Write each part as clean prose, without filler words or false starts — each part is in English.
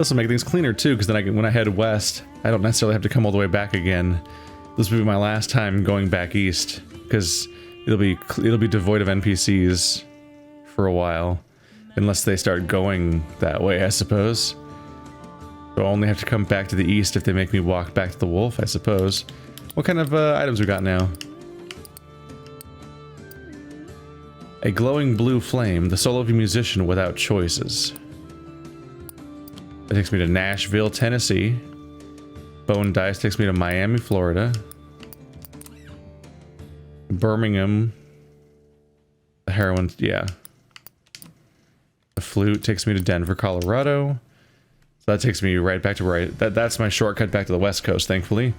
This will make things cleaner too, because then when I head west, I don't necessarily have to come all the way back again. This will be my last time going back east, because it'll be devoid of NPCs for a while, unless they start going that way, I suppose. So I'll only have to come back to the east if they make me walk back to the wolf, I suppose. What kind of items we got now? A glowing blue flame, the soul of a musician without choices. That takes me to Nashville, Tennessee. Bone dice takes me to Miami, Florida. Birmingham. The heroin, yeah. The flute takes me to Denver, Colorado. So that takes me right back to that's my shortcut back to the West Coast, thankfully.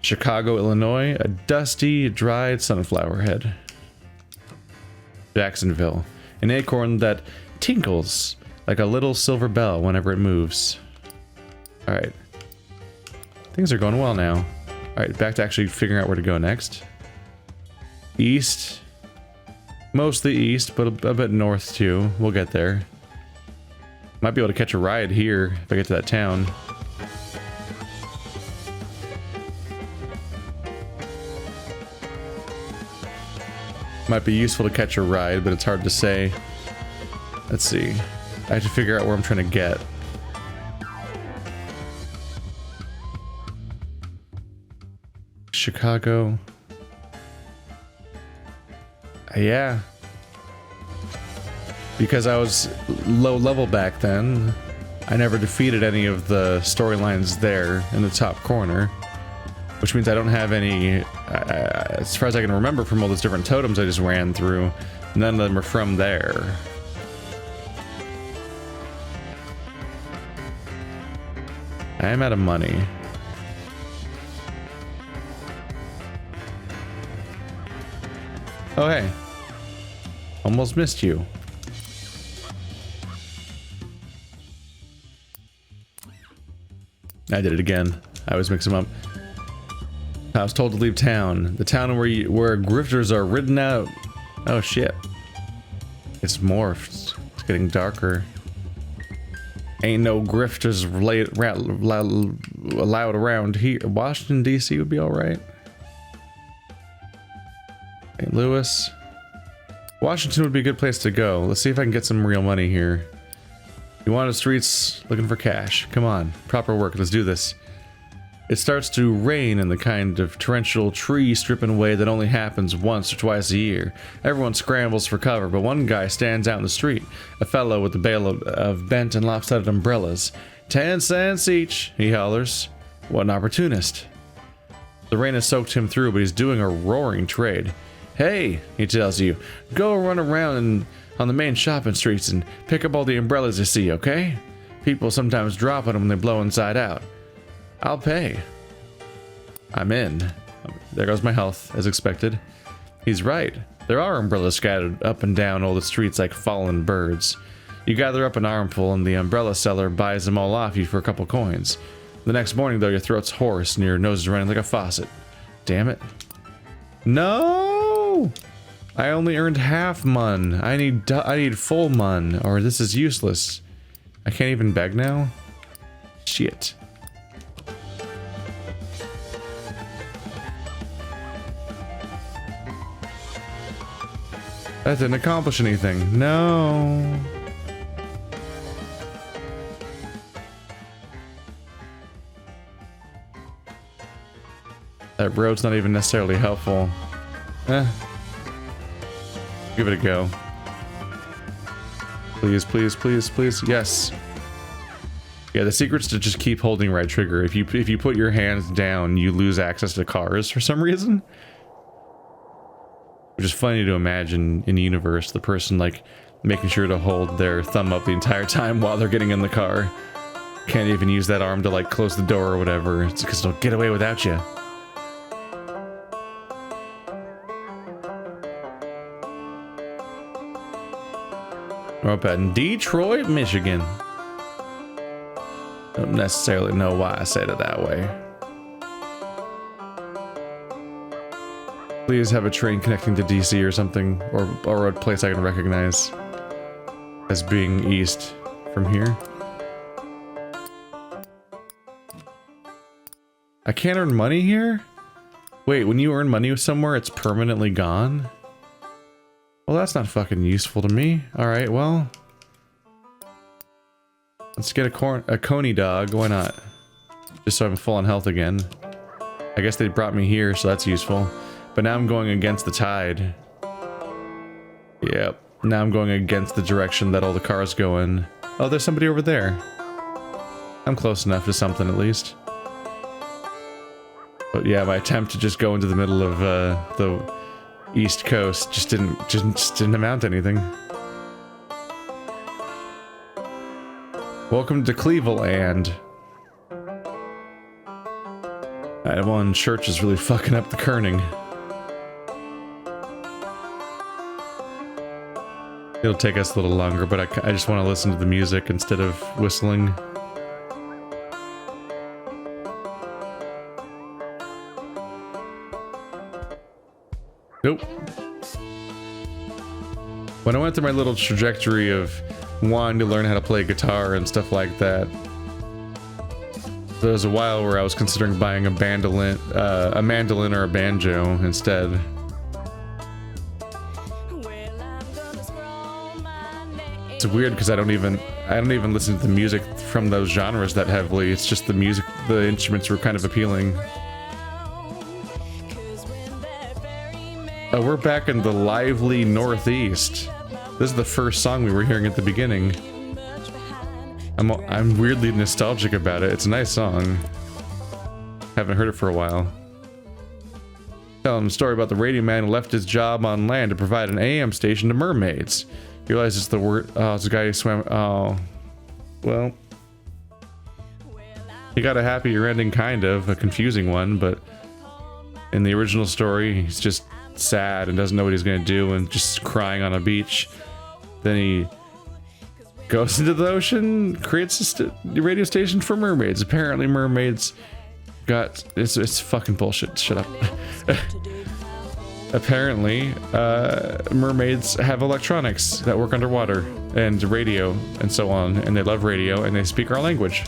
Chicago, Illinois, a dusty, dried sunflower head. Jacksonville, an acorn that tinkles like a little silver bell whenever it moves. Alright. Things are going well now. Alright, back to actually figuring out where to go next. East. Mostly east, but a bit north too. We'll get there. Might be able to catch a ride here if I get to that town. Might be useful to catch a ride, but it's hard to say. Let's see. I have to figure out where I'm trying to get. Chicago. Yeah. Because I was low level back then, I never defeated any of the storylines there in the top corner. Which means I don't have any, as far as I can remember from all those different totems I just ran through, none of them are from there. I am out of money. Oh hey. Almost missed you. I did it again. I always mix them up. I was told to leave town. The town where grifters are ridden out. Oh shit. It's morphed. It's getting darker. Ain't no grifters allowed around here. Washington, D.C. would be alright. St. Louis. Washington would be a good place to go. Let's see if I can get some real money here. You want the streets looking for cash. Come on. Proper work. Let's do this. It starts to rain in the kind of torrential tree-stripping way that only happens once or twice a year. Everyone scrambles for cover, but one guy stands out in the street. A fellow with a bale of bent and lopsided umbrellas. 10 cents each, he hollers. What an opportunist. The rain has soaked him through, but he's doing a roaring trade. Hey, he tells you, go run around on the main shopping streets and pick up all the umbrellas you see, okay? People sometimes drop on them when they blow inside out. I'll pay. I'm in. There goes my health, as expected. He's right. There are umbrellas scattered up and down all the streets like fallen birds. You gather up an armful and the umbrella seller buys them all off you for a couple coins. The next morning, though, your throat's hoarse and your nose is running like a faucet. Damn it. No! I only earned half mun. I need full mun, or this is useless. I can't even beg now? Shit. That didn't accomplish anything. No. That road's not even necessarily helpful. Give it a go. Please, please, please, please. Yes. Yeah, the secret's to just keep holding right trigger. If you put your hands down, you lose access to cars for some reason. Which is funny to imagine in the universe, the person like making sure to hold their thumb up the entire time while they're getting in the car. Can't even use that arm to like close the door or whatever. It's because they'll get away without you. We're up in Detroit, Michigan. Don't necessarily know why I said it that way. Please have a train connecting to DC or something, or a place I can recognize as being east from here. I can't earn money here? Wait, when you earn money somewhere, it's permanently gone? Well, that's not fucking useful to me. Alright, well. Let's get a coney dog. Why not? Just so I'm full on health again. I guess they brought me here, so that's useful. But now I'm going against the tide. Yep. Now I'm going against the direction that all the cars go in. Oh, there's somebody over there. I'm close enough to something at least. But yeah, my attempt to just go into the middle of the East Coast just didn't amount to anything. Welcome to Cleveland. That one church is really fucking up the kerning. It'll take us a little longer, but I just want to listen to the music instead of whistling. Nope. When I went through my little trajectory of wanting to learn how to play guitar and stuff like that, there was a while where I was considering buying a mandolin or a banjo instead. It's weird because I don't even listen to the music from those genres that heavily. It's just the music, the instruments were kind of appealing. Oh, we're back in the lively Northeast. This is the first song we were hearing at the beginning. I'm weirdly nostalgic about it. It's a nice song. Haven't heard it for a while. Tell him a story about the radio man who left his job on land to provide an AM station to mermaids. He realizes the word. Oh, it's a guy who swam. Oh, well. He got a happier ending, kind of a confusing one, but in the original story, he's just sad and doesn't know what he's gonna do and just crying on a beach. Then he goes into the ocean, creates a radio station for mermaids. Apparently mermaids got it's fucking bullshit. Shut up. Apparently mermaids have electronics that work underwater and radio and so on, and they love radio and they speak our language.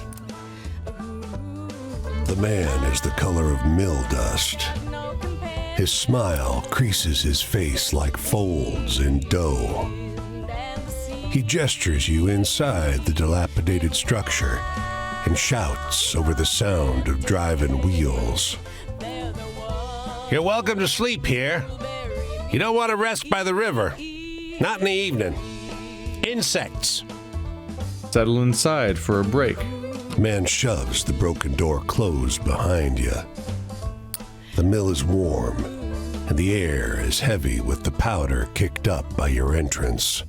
The man is the color of mill dust. His smile creases his face like folds in dough. He gestures you inside the dilapidated structure and shouts over the sound of driving wheels. You're welcome to sleep here. You don't want to rest by the river. Not in the evening. Insects. Settle inside for a break. Man shoves the broken door closed behind you. The mill is warm, and the air is heavy with the powder kicked up by your entrance.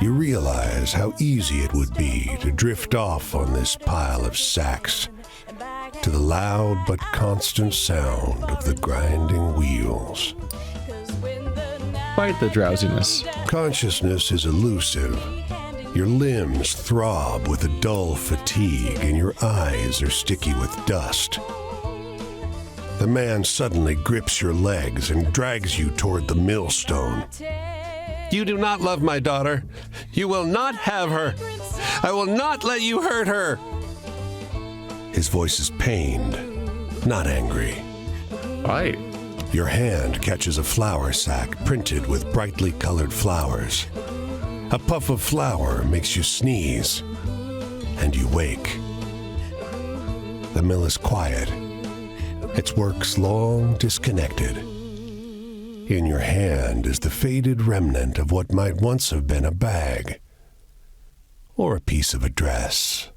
You realize how easy it would be to drift off on this pile of sacks to the loud but constant sound of the grinding wheels. Fight the drowsiness. Consciousness is elusive. Your limbs throb with a dull fatigue, and your eyes are sticky with dust. The man suddenly grips your legs and drags you toward the millstone. You do not love my daughter. You will not have her. I will not let you hurt her. His voice is pained, not angry. Fight. Your hand catches a flour sack printed with brightly colored flowers. A puff of flour makes you sneeze, and you wake. The mill is quiet. Its works long disconnected. In your hand is the faded remnant of what might once have been a bag or a piece of a dress.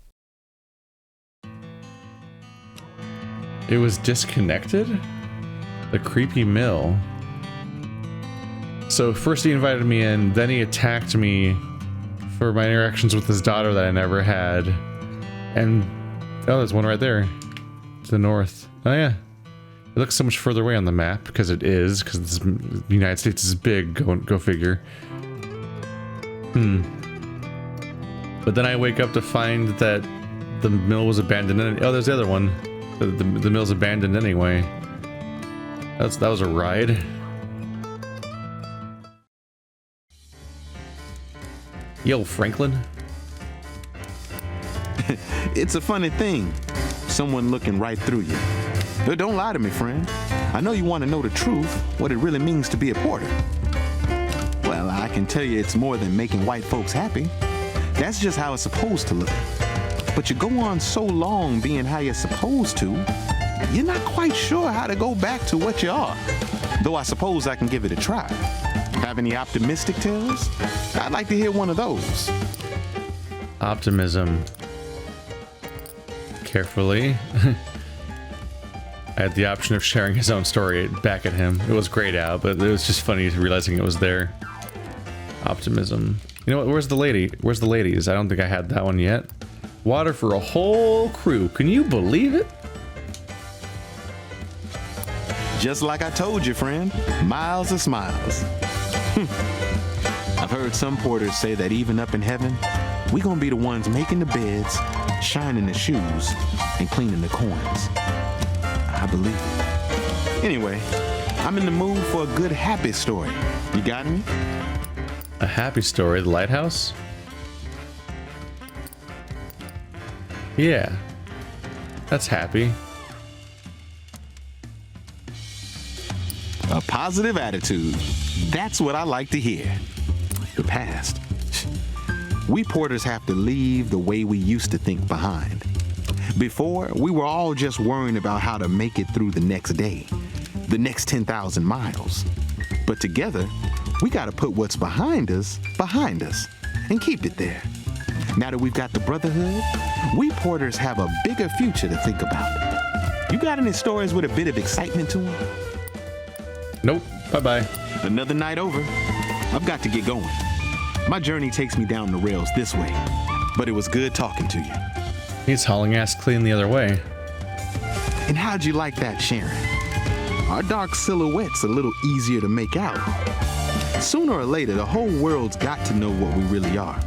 It was disconnected? The creepy mill. So first he invited me in, then he attacked me for my interactions with his daughter that I never had. And, oh, there's one right there. To the north. Oh yeah. It looks so much further away on the map, because it is, because the United States is big, go figure. But then I wake up to find that the mill was abandoned. Oh, there's the other one. The mill's abandoned anyway. That was a ride. Yo, Franklin. It's a funny thing. someone looking right through you. But don't lie to me, friend. I know you want to know the truth, what it really means to be a porter. Well, I can tell you it's more than making white folks happy. That's just how it's supposed to look. But you go on so long being how you're supposed to, you're not quite sure how to go back to what you are. Though I suppose I can give it a try. Have any optimistic tales? I'd like to hear one of those. Optimism. Carefully. I had the option of sharing his own story back at him. It was grayed out, but it was just funny realizing it was there. Optimism. You know what? Where's the lady? Where's the ladies? I don't think I had that one yet. Water for a whole crew. Can you believe it? Just like I told you, friend. Miles of smiles. I've heard some porters say that even up in heaven, we gonna be the ones making the beds, shining the shoes, and cleaning the coins. I believe it. Anyway, I'm in the mood for a good happy story. You got me? A happy story? The lighthouse? Yeah. That's happy. A positive attitude. That's what I like to hear. The past. We porters have to leave the way we used to think behind. Before, we were all just worrying about how to make it through the next day, the next 10,000 miles. But together, we got to put what's behind us, and keep it there. Now that we've got the brotherhood, we porters have a bigger future to think about. You got any stories with a bit of excitement to them? Nope. Bye-bye. Another night over. I've got to get going. My journey takes me down the rails this way, but it was good talking to you. He's hauling ass clean the other way. And how'd you like that, Sharon? Our dark silhouette's a little easier to make out. Sooner or later, the whole world's got to know what we really are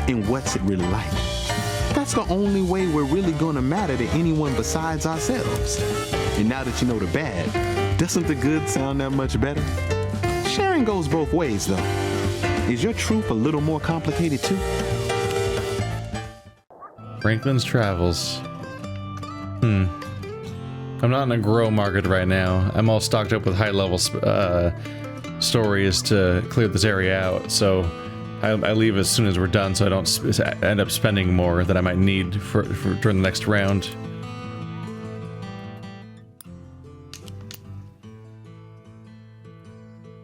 and what's it really like. That's the only way we're really gonna matter to anyone besides ourselves. And now that you know the bad, doesn't the good sound that much better? Sharing goes both ways, though. Is your truth a little more complicated, too? Franklin's Travels. I'm not in a grow market right now. I'm all stocked up with high-level stories to clear this area out, so I leave as soon as we're done so I don't end up spending more than I might need for during the next round.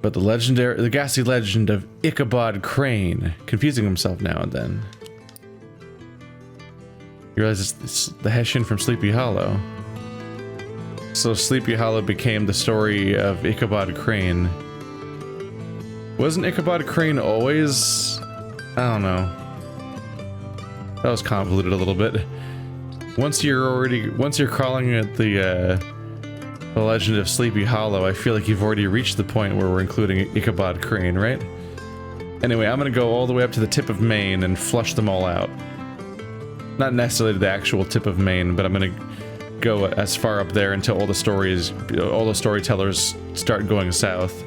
But the ghastly legend of Ichabod Crane, confusing himself now and then. You realize it's the Hessian from Sleepy Hollow. So Sleepy Hollow became the story of Ichabod Crane. Wasn't Ichabod Crane always... I don't know. That was convoluted a little bit. Once you're calling it the Legend of Sleepy Hollow, I feel like you've already reached the point where we're including Ichabod Crane, right? Anyway, I'm gonna go all the way up to the tip of Maine and flush them all out. Not necessarily to the actual tip of Maine, but I'm gonna go as far up there until all the storytellers start going south.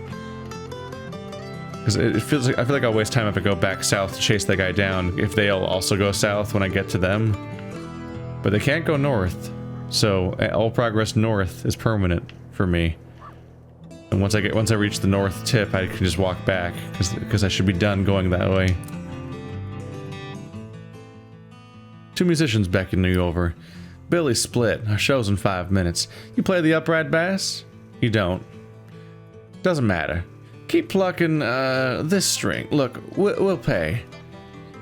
Because it feels like I feel like I'll waste time if I go back south to chase that guy down if they'll also go south when I get to them. But they can't go north, so all progress north is permanent for me. And once I reach the north tip, I can just walk back because I should be done going that way. Two musicians beckon you over. Billy split. Our show's in 5 minutes. You play the upright bass? You don't. Doesn't matter. Keep plucking this string. Look, we'll pay.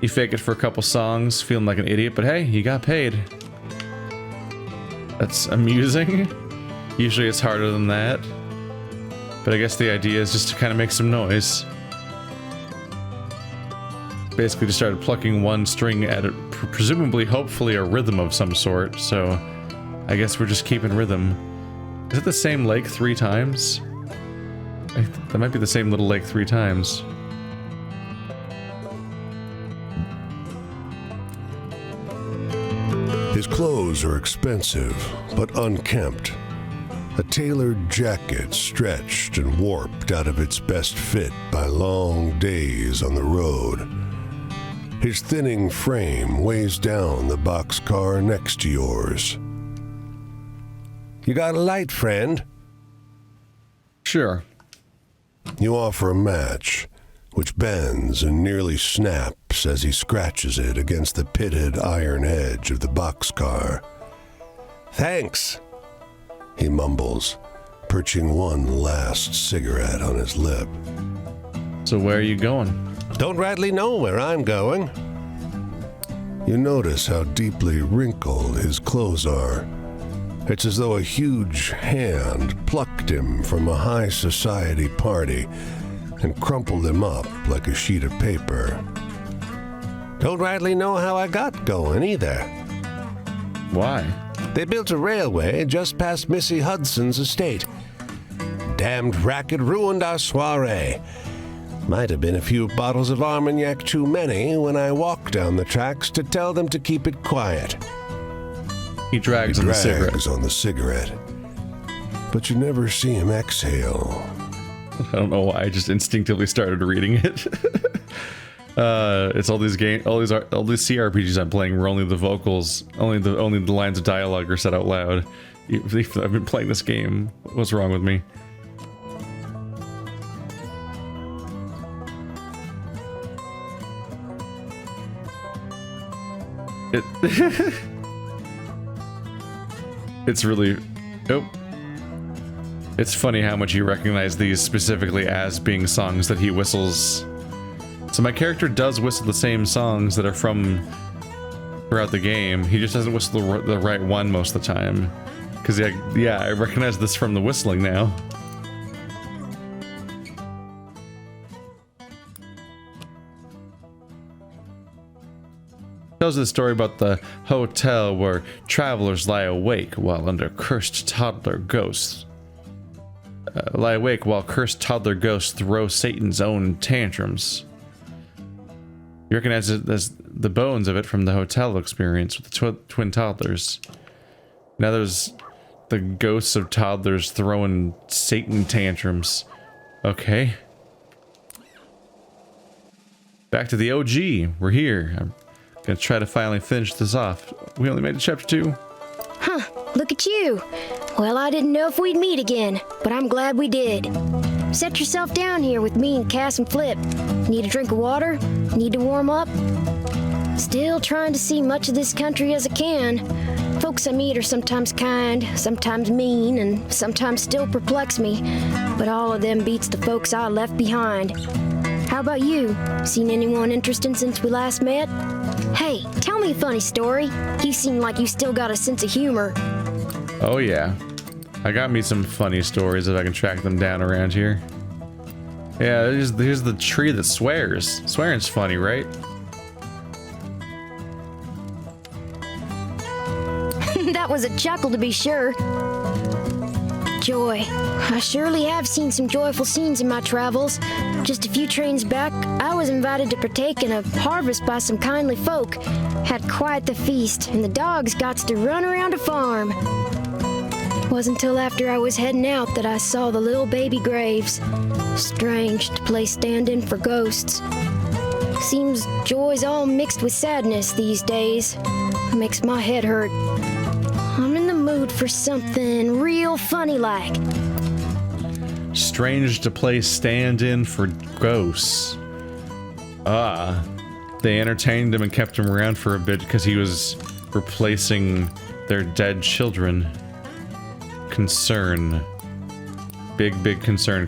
You fake it for a couple songs, feeling like an idiot, but hey, you got paid. That's amusing. Usually it's harder than that. But I guess the idea is just to kind of make some noise. Basically just started plucking one string at it, presumably, hopefully a rhythm of some sort, so I guess we're just keeping rhythm. Is it the same lake 3 times? That might be the same little lake 3 times. His clothes are expensive, but unkempt. A tailored jacket stretched and warped out of its best fit by long days on the road. His thinning frame weighs down the boxcar next to yours. You got a light, friend? Sure. You offer a match, which bends and nearly snaps as he scratches it against the pitted iron edge of the boxcar. Thanks. He mumbles, perching one last cigarette on his lip. So where are you going? Don't rightly know where I'm going. You notice how deeply wrinkled his clothes are. It's as though a huge hand plucked him from a high society party and crumpled him up like a sheet of paper. Don't rightly know how I got going either. Why? They built a railway just past Missy Hudson's estate. Damned racket ruined our soiree. Might have been a few bottles of Armagnac too many when I walked down the tracks to tell them to keep it quiet. He drags on the cigarette. On the cigarette. But you never see him exhale. I don't know why, I just instinctively started reading it. It's all these CRPGs I'm playing where only the vocals, only the lines of dialogue are said out loud. I've been playing this game. What's wrong with me? It's really... Oh. It's funny how much you recognize these specifically as being songs that he whistles. So my character does whistle the same songs that are from throughout the game. He just doesn't whistle the right one most of the time. Because yeah, I recognize this from the whistling now. Tells the story about the hotel where travelers lie awake while cursed toddler ghosts throw Satan's own tantrums. You recognize it as the bones of it from the hotel experience with the twin toddlers. Now there's the ghosts of toddlers throwing Satan tantrums. Okay. Back to the OG. We're here. I'm gonna try to finally finish this off. We only made it chapter 2. Huh, look at you. Well, I didn't know if we'd meet again, but I'm glad we did. Set yourself down here with me and Cass and Flip. Need a drink of water? Need to warm up? Still trying to see much of this country as I can. Folks I meet are sometimes kind, sometimes mean, and sometimes still perplex me. But all of them beats the folks I left behind. How about you? Seen anyone interesting since we last met? Hey, tell me a funny story. You seem like you still got a sense of humor. Oh yeah. I got me some funny stories if I can track them down around here. Yeah, here's the tree that swears. Swearing's funny, right? That was a chuckle to be sure. Joy. I surely have seen some joyful scenes in my travels. Just a few trains back, I was invited to partake in a harvest by some kindly folk. Had quite the feast, and the dogs got to run around a farm. Wasn't until after I was heading out that I saw the little baby graves. Strange to play stand-in for ghosts. Seems joy's all mixed with sadness these days. Makes my head hurt. I'm in the mood for something real funny like. Strange to play stand-in for ghosts. They entertained him and kept him around for a bit because he was replacing their dead children. Concern. Big concern.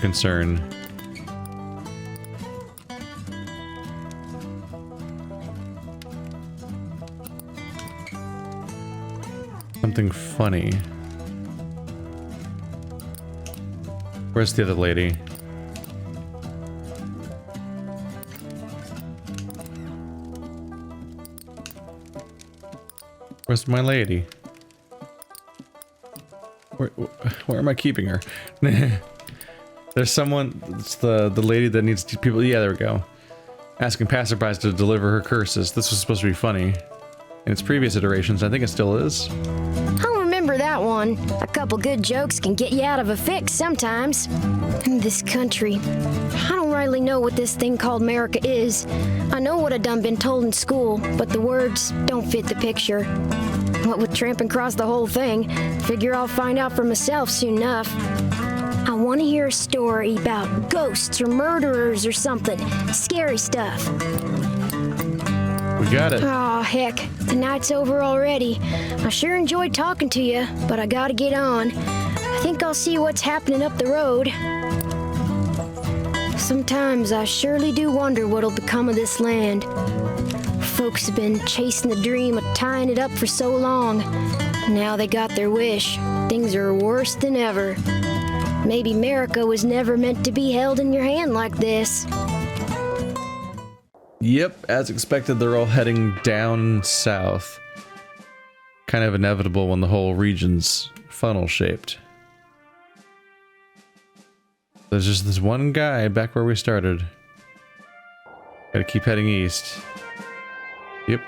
Something funny. Where's the other lady? Where's my lady? Where am I keeping her? There's someone. It's the lady that needs people. Yeah, there we go. Asking passerbys to deliver her curses. This was supposed to be funny. In its previous iterations, I think it still is. I'll remember that one. A couple good jokes can get you out of a fix sometimes. In this country, I don't finally know what this thing called America is. I know what I done been told in school, but the words don't fit the picture. What with tramping across the whole thing, figure I'll find out for myself soon enough. I want to hear a story about ghosts or murderers or something. Scary stuff. We got it. Aw, heck. The night's over already. I sure enjoyed talking to you, but I gotta get on. I think I'll see what's happening up the road. Sometimes I surely do wonder what'll become of this land. Folks have been chasing the dream of tying it up for so long. Now they got their wish. Things are worse than ever. Maybe America was never meant to be held in your hand like this. Yep, as expected, they're all heading down south. Kind of inevitable when the whole region's funnel-shaped. There's just this one guy back where we started. Gotta keep heading east. Yep.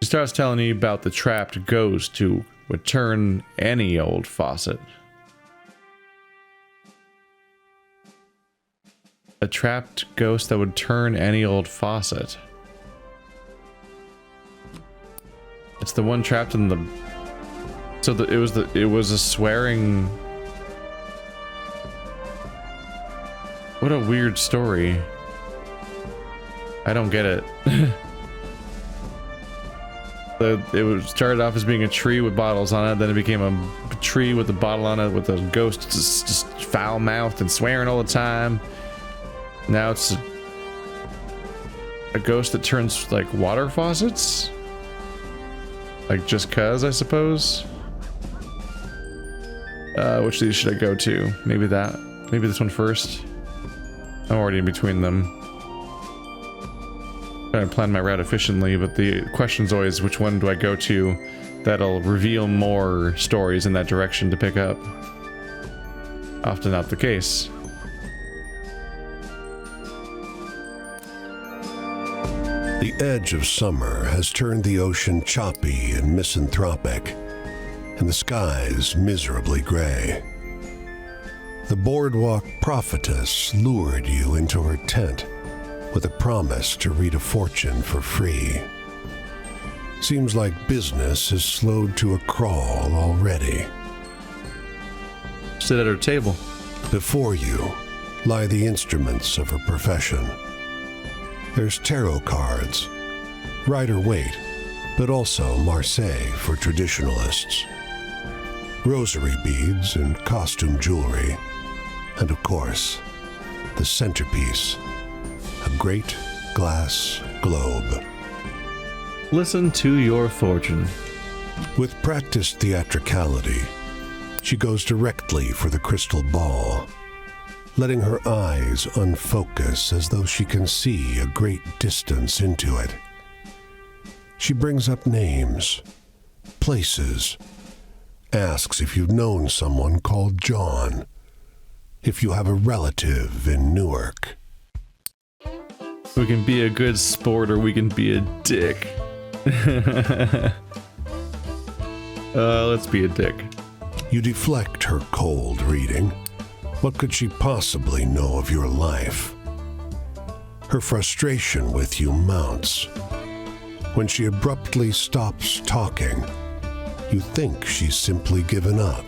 She starts telling you about the trapped ghost who would turn any old faucet. A trapped ghost that would turn any old faucet. It's the one trapped in the... So it was a swearing... What a weird story. I don't get it. It started off as being a tree with bottles on it, then it became a tree with a bottle on it with a ghost just foul-mouthed and swearing all the time. Now it's a ghost that turns like water faucets? Like just cuz, I suppose? Which of these should I go to? Maybe that. Maybe this one first. I'm already in between them. Trying to plan my route efficiently, but the question's always which one do I go to that'll reveal more stories in that direction to pick up. Often not the case. The edge of summer has turned the ocean choppy and misanthropic, and the skies miserably gray. The boardwalk prophetess lured you into her tent with a promise to read a fortune for free. Seems like business has slowed to a crawl already. Sit at her table. Before you lie the instruments of her profession. There's tarot cards, Rider-Waite, but also Marseille for traditionalists. Rosary beads and costume jewelry, and of course, the centerpiece, a great glass globe. Listen to your fortune. With practiced theatricality, she goes directly for the crystal ball, letting her eyes unfocus as though she can see a great distance into it. She brings up names, places, asks if you've known someone called John, if you have a relative in Newark. We can be a good sport or we can be a dick. Let's be a dick. You deflect her cold reading. What could she possibly know of your life? Her frustration with you mounts. When she abruptly stops talking, you think she's simply given up.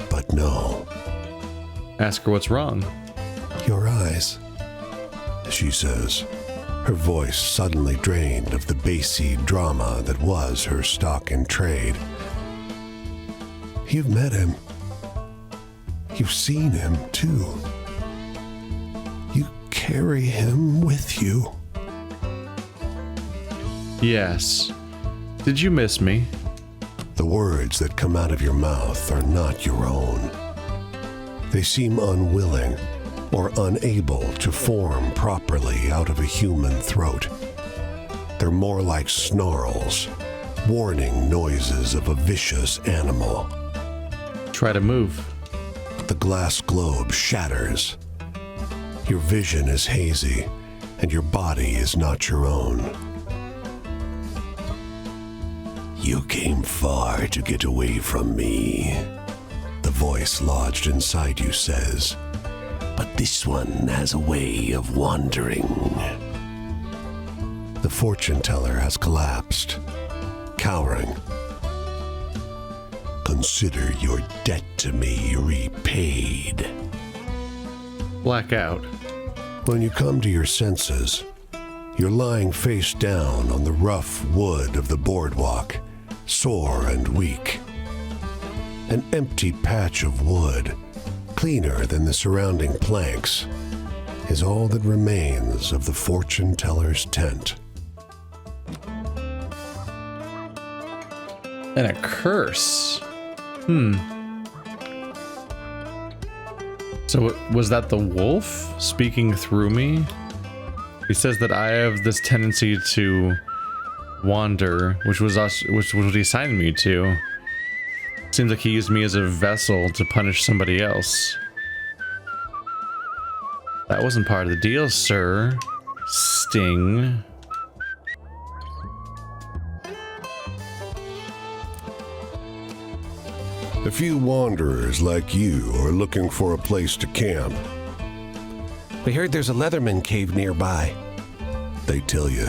But no. Ask her what's wrong. Your eyes, she says, her voice suddenly drained of the bassy drama that was her stock in trade. You've met him. You've seen him, too. You carry him with you. Yes. Did you miss me? The words that come out of your mouth are not your own. They seem unwilling or unable to form properly out of a human throat. They're more like snarls, warning noises of a vicious animal. Try to move. The glass globe shatters. Your vision is hazy, and your body is not your own. You came far to get away from me, the voice lodged inside you says, but this one has a way of wandering. The fortune teller has collapsed, cowering. Consider your debt to me repaid. Blackout. When you come to your senses, you're lying face down on the rough wood of the boardwalk, sore and weak. An empty patch of wood, cleaner than the surrounding planks, is all that remains of the fortune teller's tent. And a curse. So was that the wolf speaking through me? He says that I have this tendency to wander, which was what he assigned me to. Seems like he used me as a vessel to punish somebody else. That wasn't part of the deal, sir. Sting. A few wanderers like you are looking for a place to camp. We heard there's a Leatherman cave nearby. They tell you.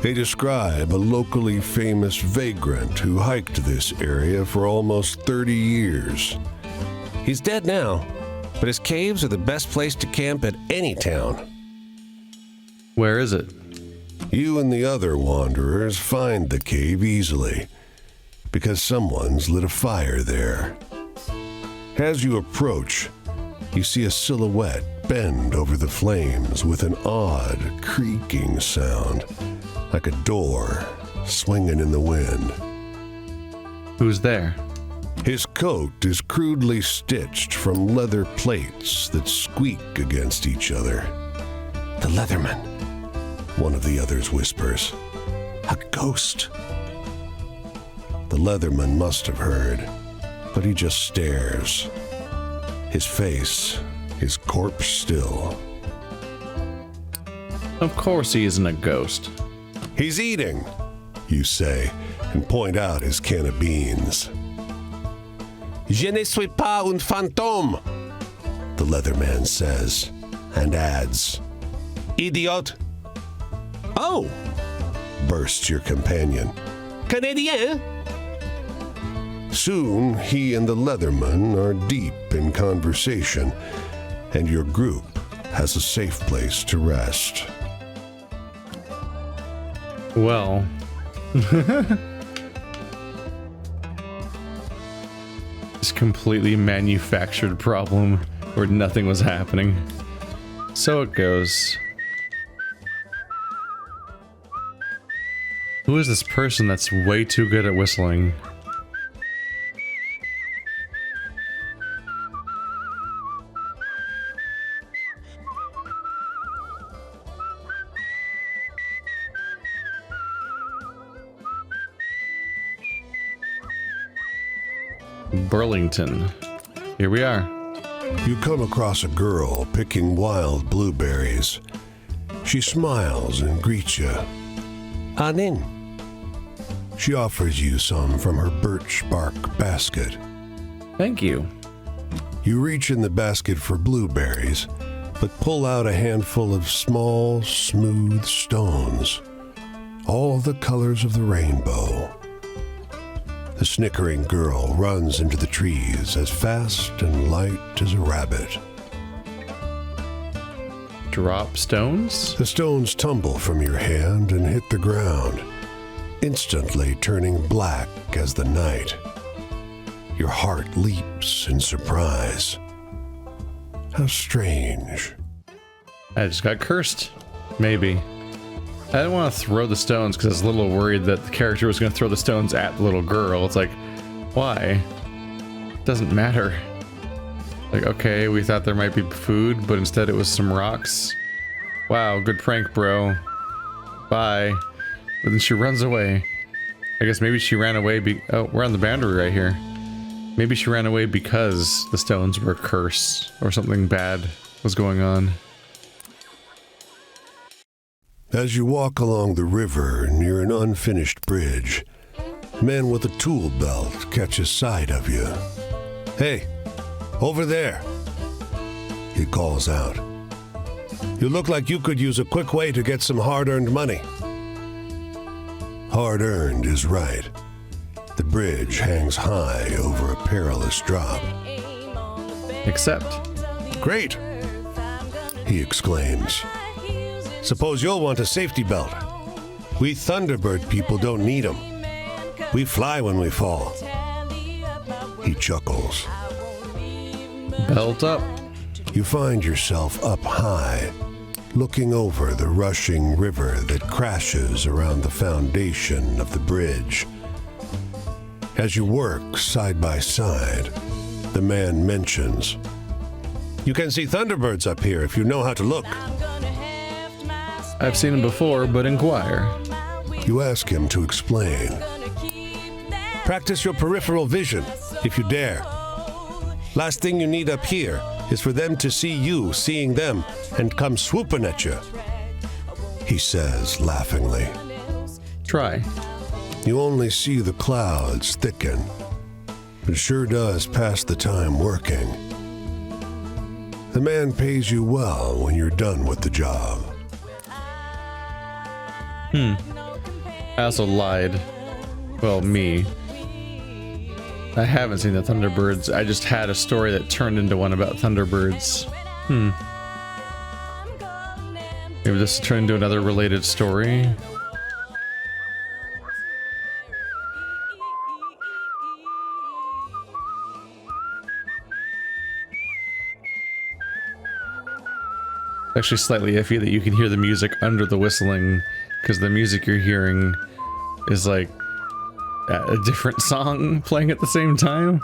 They describe a locally famous vagrant who hiked this area for almost 30 years. He's dead now, but his caves are the best place to camp at any town. Where is it? You and the other wanderers find the cave easily, because someone's lit a fire there. As you approach, you see a silhouette bend over the flames with an odd creaking sound, like a door swinging in the wind. Who's there? His coat is crudely stitched from leather plates that squeak against each other. The Leatherman. One of the others whispers. A ghost. The Leatherman must have heard, but he just stares. His face is corpse still. Of course he isn't a ghost. He's eating, you say, and point out his can of beans. Je ne suis pas un fantôme, The Leatherman says, and adds, idiot. Oh, bursts your companion. Canadien. Soon, he and the Leatherman are deep in conversation, and your group has a safe place to rest. Well. This completely manufactured problem where nothing was happening. So it goes. Who is this person that's way too good at whistling? Burlington. Here we are. You come across a girl picking wild blueberries. She smiles and greets you. Anin. She offers you some from her birch bark basket. Thank you. You reach in the basket for blueberries, but pull out a handful of small, smooth stones, all the colors of the rainbow. The snickering girl runs into the trees as fast and light as a rabbit. Drop stones? The stones tumble from your hand and hit the ground, instantly turning black as the night. Your heart leaps in surprise. How strange. I just got cursed. Maybe. I didn't want to throw the stones because I was a little worried that the character was going to throw the stones at the little girl. It's like, why? Doesn't matter. Like, okay, we thought there might be food, but instead it was some rocks. Wow, good prank, bro. Bye. But then she runs away. I guess maybe she ran away oh, we're on the boundary right here. Maybe she ran away because the stones were a curse or something bad was going on. As you walk along the river near an unfinished bridge, a man with a tool belt catches sight of you. "Hey, over there," he calls out. "You look like you could use a quick way to get some hard-earned money." Hard-earned is right. The bridge hangs high over a perilous drop. Except, "Great!" he exclaims. "Suppose you'll want a safety belt. We Thunderbird people don't need them. We fly when we fall." He chuckles. belt up. You find yourself up high, looking over the rushing river that crashes around the foundation of the bridge. As you work side by side, the man mentions, "You can see Thunderbirds up here if you know how to look." I've seen him before, but inquire. You ask him to explain. "Practice your peripheral vision, if you dare. Last thing you need up here is for them to see you seeing them and come swooping at you," he says laughingly. Try. You only see the clouds thicken. It sure does pass the time working. The man pays you well when you're done with the job. I also lied. Well, me. I haven't seen the Thunderbirds. I just had a story that turned into one about Thunderbirds. Maybe this will turn into another related story. Actually slightly iffy that you can hear the music under the whistling, because the music you're hearing is like a different song playing at the same time.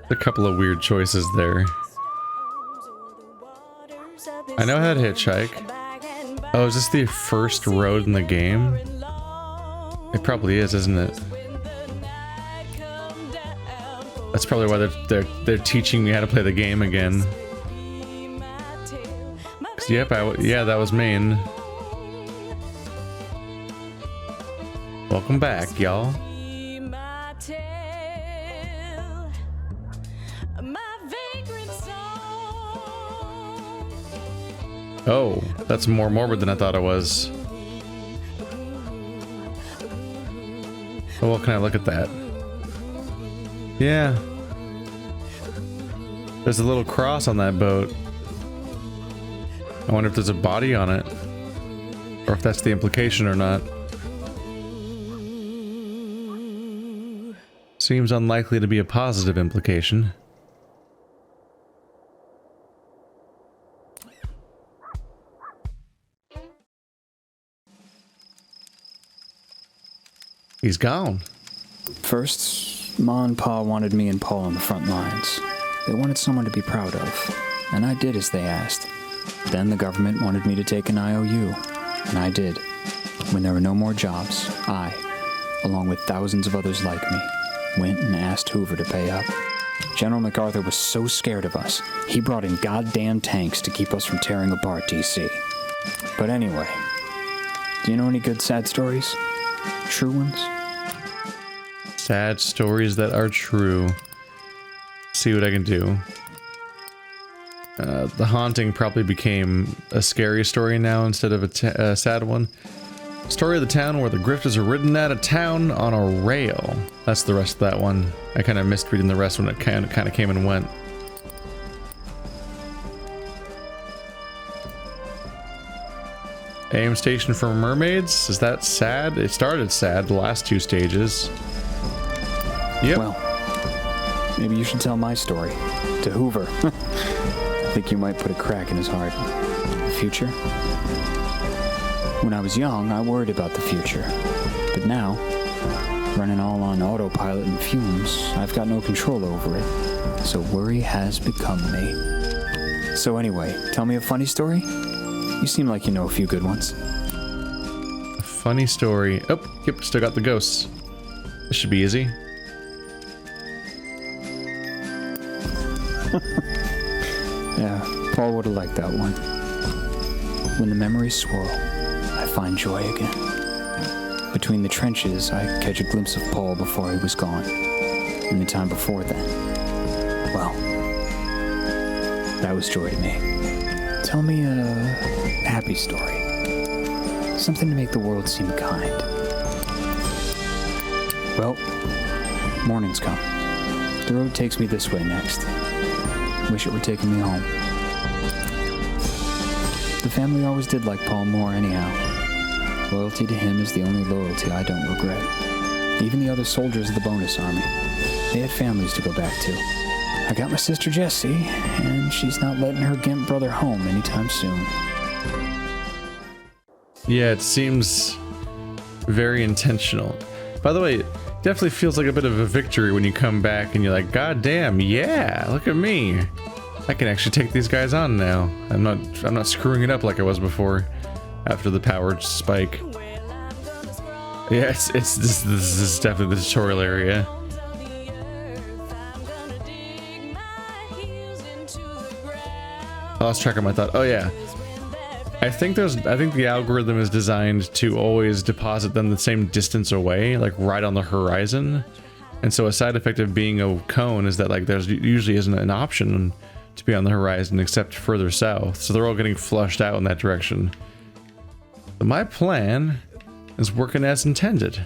A couple of weird choices there. I know how to hitchhike. Oh, is this the first road in the game? It probably is, isn't it? That's probably why they're teaching me how to play the game again. Yep, yeah, that was Maine. Welcome back, y'all. Oh, that's more morbid than I thought it was. Oh, well, can I look at that? Yeah. There's a little cross on that boat. I wonder if there's a body on it, or if that's the implication or not. Seems unlikely to be a positive implication. He's gone. First, Ma and Pa wanted me and Paul on the front lines. They wanted someone to be proud of, and I did as they asked. Then the government wanted me to take an IOU, and I did. When there were no more jobs, I, along with thousands of others like me, went and asked Hoover to pay up. General MacArthur was so scared of us, he brought in goddamn tanks to keep us from tearing apart DC. But anyway, do you know any good sad stories? True ones? Sad stories that are true. See what I can do. The haunting probably became a scary story now instead of a sad one. Story of the town where the grifters are ridden out of town on a rail. That's the rest of that one. I kind of missed reading the rest when it kind of came and went. AM station for mermaids? Is that sad? It started sad, the last two stages. Yep. Well, maybe you should tell my story to Hoover. I think you might put a crack in his heart. The future? When I was young, I worried about the future. But now, running all on autopilot and fumes, I've got no control over it. So worry has become me. So anyway, tell me a funny story? You seem like you know a few good ones. A funny story. Oh, yep, still got the ghosts. This should be easy. Yeah, Paul would have liked that one. When the memories swirl, find joy again. Between the trenches, I catch a glimpse of Paul before he was gone. And the time before then, well, that was joy to me. Tell me a happy story. Something to make the world seem kind. Well, morning's come. The road takes me this way next. Wish it were taking me home. The family always did like Paul more anyhow. Loyalty to him is the only loyalty I don't regret. Even the other soldiers of the bonus army, they had families to go back to. I got my sister Jessie, and she's not letting her gimp brother home anytime soon. Yeah, it seems very intentional. By the way, it definitely feels like a bit of a victory when you come back and you're like, God damn, yeah, look at me. I can actually take these guys on now. I'm not screwing it up like I was before after the power spike. Yeah, this is definitely the tutorial area. I lost track of my thought. Oh yeah. I think the algorithm is designed to always deposit them the same distance away, like right on the horizon. And so a side effect of being a cone is that like there's usually isn't an option to be on the horizon except further south. So they're all getting flushed out in that direction. But my plan is working as intended.